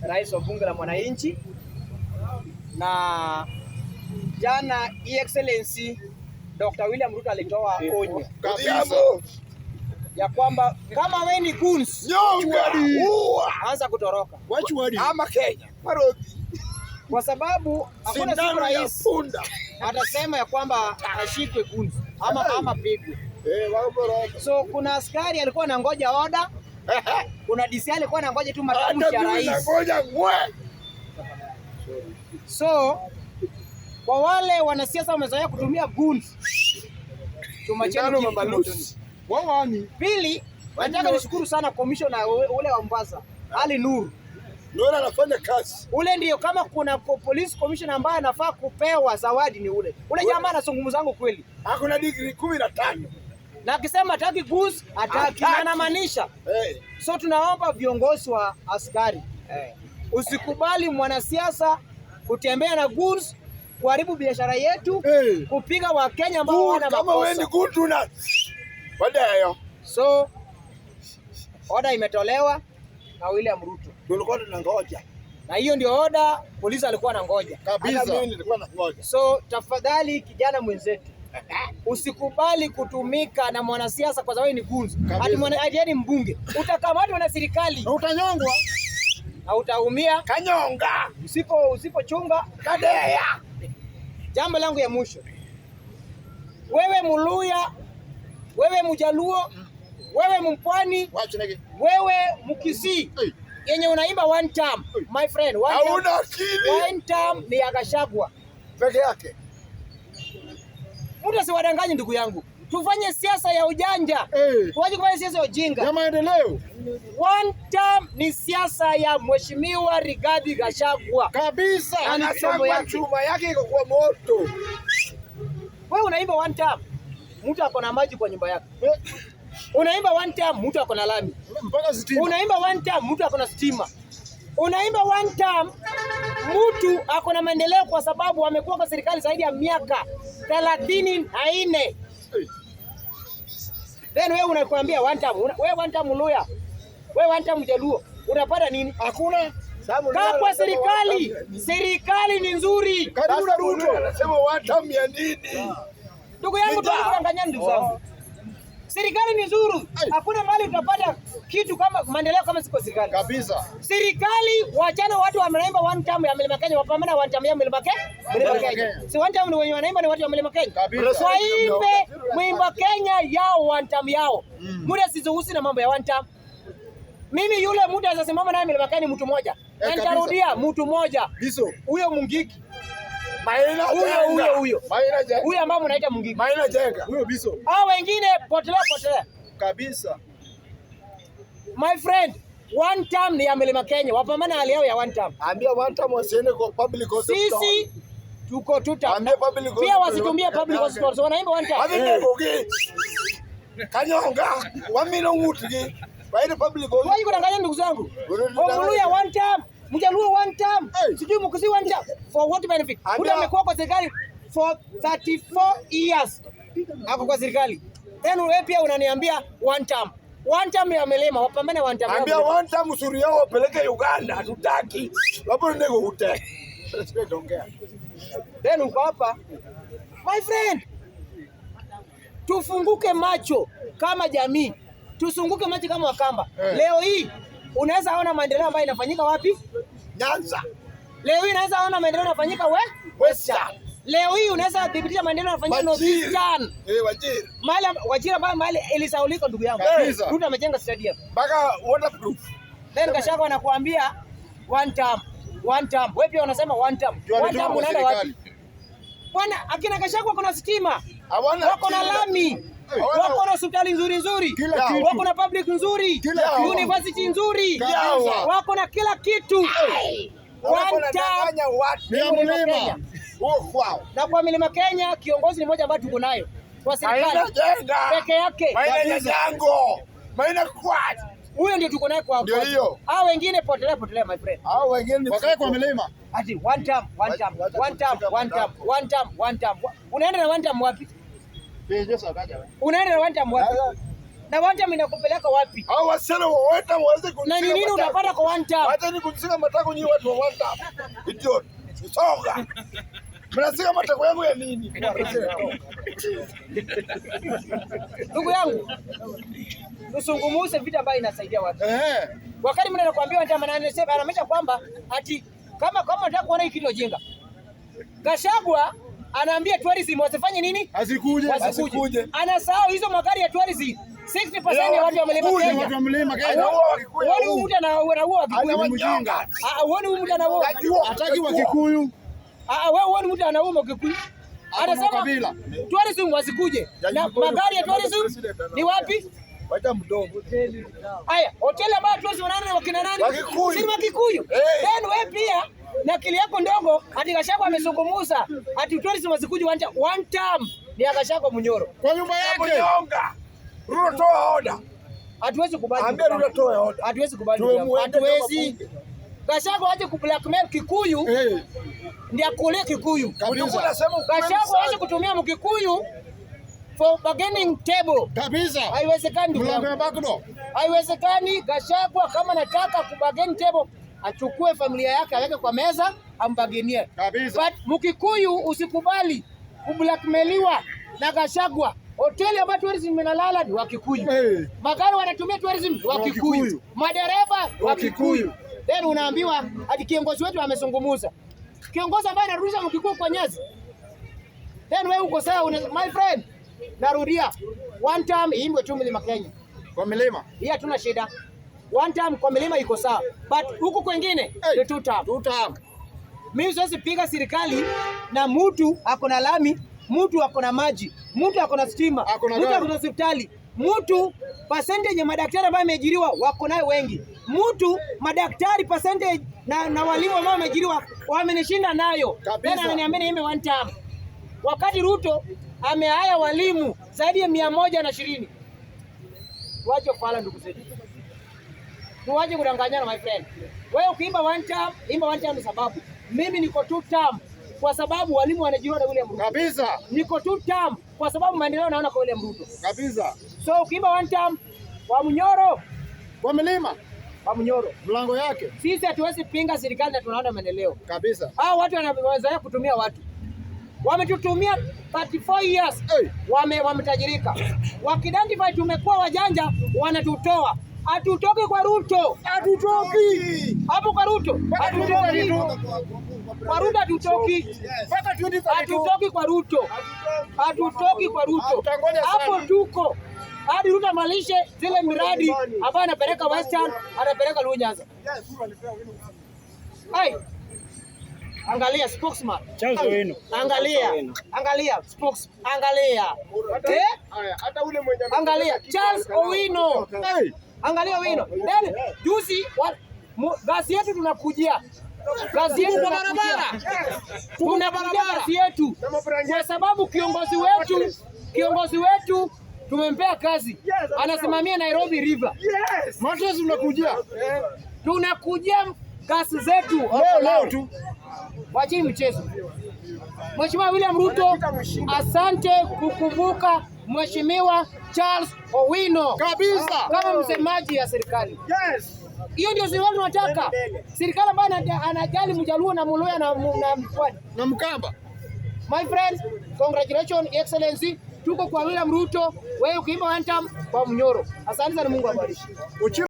rais wa bunge la mwananchi, na jana Excellency Dr. William Ruto alitoa onyo ya kwamba kama wewe ni goons anza kutoroka ama Kenya, kwa sababu hakuna siku rais atasema ya kwamba ashikwe goons ama pigwe. So kuna askari alikuwa anangoja order, kuna DC alikuwa anangoja tu matamshi ya rais. So kwa wale wanasiasa wamezoea kutumia goons, tumacheni mabaluzi. Pili, nataka nishukuru sana commissioner ule wa Mombasa, Ali Nur. Ndio anafanya kazi. Ule ndio kama kuna police commissioner ambaye anafaa kupewa zawadi ni ule. Ule jamaa anazungumza zangu kweli. Hakuna degree 15. Na akisema hataki goons, hataki anamaanisha. So tunaomba viongozi wa askari. Usikubali mwanasiasa kutembea na goons, kuharibu biashara yetu, kupiga Wakenya ambao wana makosa. Kama wewe ni good tuna. Wadayo. So order imetolewa na William Ruto. Tulikuwa tunangoja. Na hiyo ndio order polisi alikuwa anangoja. Kabisa. Mimi nilikuwa nangoja. So tafadhali kijana mwenzetu, usikubali kutumika na mwanasiasa kwa sababu ni goons. Hadi mbunge. Utakamatwa na serikali. Na utanyongwa. Na utaumia. Kanyonga. Usipochunga kadea. Jambo langu ya mwisho. Wewe Muluya, wewe Mjaluo, wewe Mpwani, wewe Mkisii, yenye unaimba one term, my friend, one term ni ya Gachagua peke yake. Mtu asiwadanganye ndugu yangu. Tufanye siasa ya ujanja. Tuache kufanya siasa ya ujinga. Ya maendeleo. One term ni siasa ya Mheshimiwa Rigathi Gachagua. Kabisa. Anasema chuma yake iko kwa moto. Wewe unaimba one term, mtu ako na maji kwa nyumba yake. Unaimba one term, mtu ako na lami. Mpaka stima. Unaimba one term, mtu ako na stima. Unaimba one term, mtu ako na maendeleo kwa sababu amekuwa kwa serikali zaidi ya miaka 34. Then wewe unakuambia one term, wewe one term Mluya, wewe one term Mjaluo, unapata nini? Hakuna. Kwa serikali ni nzuri. Karibu na Ruto anasema one term ya nini? Ndugu yangu tunadanganyana ndugu zangu. Serikali ni nzuri. Hakuna mahali utapata kitu kama maendeleo kama siko serikali. Kabisa. Serikali wachana watu wanaimba one term ya Mlima Kenya, wapambana one term ya Mlima Kenya. Si one term ni wenye wanaimba ni watu wa Mlima Kenya. Waimbe Mlima Kenya yao one term yao. Muda sizuhusi na mambo ya one term. Mimi yule muda azasimama naye Mlima Kenya ni mtu mmoja. Nitarudia mtu mmoja. Huyo Mungiki. Huyo ambao mnaita Mungiki. Maina Jenga. Huyo Biso. Hao wengine potelea. Kabisa. My friend, one term ni ya Mlima Kenya. Wapambana hali yao ya one term. Ambia one term wasiende kwa public hospital. Sisi tuko tuta. Pia wasitumie public hospital. So wanaimba one term. Kanyonga. Wamino ngutuki. Baada public hospital. Wao kudanganya ndugu zangu. Mluya one term. Mjaluo one term. Sijui Mkisii one term. For what benefit? Mtu amekuwa kwa serikali for 34 years. Hapo kwa serikali. Then wewe pia unaniambia one term. One term ya Mlima, wapambane one term. Ambia one term usuri yao wapeleke Uganda, hatutaki. Wapo ndego hute. Siongea. Then uko hapa. My friend. Tufunguke macho kama jamii. Tusunguke macho kama Wakamba. Leo hii unaweza ona maendeleo ambayo inafanyika wapi? Nyanza. Leo hii unaweza ona maendeleo yanafanyika Western. Leo hii unaweza dhibitisha maendeleo yanafanyika Northeastern. Wajir. Wajir mbali ilisaulika ndugu yangu. Ruto amejenga stadium. Baka waterproof. Then Gachagua anakuambia one term. Wewe pia unasema one term. One term unaenda wapi? Bwana akina Gachagua kuna stima. Wako na lami. Wako na hospitali nzuri. Wako na public nzuri. University nzuri. Wako na kila kitu. One term ya Mlima. Na kwa Mlima Kenya kiongozi ni mmoja ambaye tuko nayo kwa serikali peke yake. Maina quad. Huyo ndio tuko naye kwa hapo. Hao wengine potelea my friend. Hao wengine wakae kwa Mlima. Ati one term. Unaenda na one term wapi? Unaenda na one term wapi? Na one time inakupeleka wapi? Hao wasichana wote waweze kunishika. Na ni nini utapata kwa one time? Hata ni kunishika matako nyinyi watu wa one time. Idiot. Soga. Mnasika matako yangu ya nini? Ndugu yangu, usungumuze vitu ambavyo inasaidia watu. Wakati mimi nakwambia one time anamaanisha kwamba ati kama unataka kuona hii kitu jenga. Gachagua anaambia tourism wasifanye nini? Asikuje. Anasahau hizo magari ya tourism. 60% ya watu wa Mlima Kenya. Wale mtu anaua mjinga. Wale mtu anaua. Hataki wa Kikuyu. Wewe mtu anaua Kikuyu. Anasema tourism wasikuje. Na magari ya tourism ni wapi? Wacha mdomo. Haya, hoteli ambayo tourism wanaona wakina nani? Si Kikuyu. Then wewe pia na akili yako ndogo ati Gachagua amezungumza ati tourism wasikuje one time ni Gachagua Munyoro. Kwa nyumba yake. Ruto toa order. Hatuwezi kubali. Ambia Ruto toa order. Hatuwezi kubali. Hatuwezi. Gachagua aje kublackmail Kikuyu. Ndio akule Kikuyu. Gachagua aje kutumia Mkikuyu for bargaining table. Kabisa. Haiwezekani. Haiwezekani. Gachagua kama anataka kubargain table achukue familia yake aweke kwa meza ambagenie. But Mkikuyu usikubali kublackmailiwa na Gachagua. Hoteli ambayo tourism inalala ni wa Kikuyu. Magari wanatumia tourism wa Kikuyu. Madereva wa Kikuyu. Then unaambiwa hadi kiongozi wetu amezungumza. Kiongozi ambaye anarudisha Mkikuyu kwa nyasi. Then wewe uko sawa my friend. Narudia. One time imbwe tu Mlima Kenya. Kwa Mlima. Hii hatuna shida. One time kwa Mlima iko sawa. But huku kwingine ni two time. Mimi siwezi piga serikali na mtu ako na lami, mtu ako na maji, mtu ako na stima, mtu ako na hospitali, mtu percentage ya madaktari ambao wameajiriwa wako nayo wengi, mtu madaktari percentage na walimu ambao wameajiriwa wamenishinda nayo. Tena ananiambia niimbe one time. Wakati Ruto amehaya walimu zaidi ya 120. Waje kufala ndugu zetu. Tuwaje kudanganyana my friend. Wewe ukiimba one time, imba one time sababu mimi niko two term kwa sababu walimu wanajiona na William Ruto. Kabisa. Niko two term kwa sababu maendeleo naona kwa William Ruto. Kabisa. So ukiimba one time wa Munyoro, kwa Mlima, wa Munyoro, mlango yake. Sisi hatuwezi pinga serikali na tunaona maendeleo. Kabisa. Hao watu wanazoea kutumia watu. Wametutumia 34 years. Wametajirika. Wakidentify tumekuwa wajanja wanatutoa. Hatutoki kwa Ruto. Hatutoki. Hapo kwa Ruto. Hatutoki. Kwa Ruto hatutoki. Hatutoki kwa Ruto. Hatutoki kwa Ruto. Hapo tuko. Hadi Ruto malishe zile miradi ambayo anapeleka Western, anapeleka Luo Nyanza. Hai. Angalia spokesman. Charles Owino. Angalia spokesman. Angalia. Hata ule mwenye angalia Charles Owino. Angalia Owino. Then juzi gasi yetu tunakujia. Gasi yetu kwa barabara. Tuna barabara gasi yetu. Kwa sababu kiongozi wetu tumempea kazi. Anasimamia Nairobi River. Matatu tunakujia. Tunakujia gasi zetu. Leo tu. Wachi mchezo. Mheshimiwa William Ruto, asante kukumbuka Mheshimiwa Charles Owino kabisa kama msemaji ya serikali. Hiyo ndio serikali tunataka. Serikali ambayo anajali Mjaluo na Mluya na Mpwani na Mkamba. My friends, congratulations excellency. Tuko kwa William Ruto, wewe ukiimba one time kwa Munyoro. Asante sana, Mungu awabariki.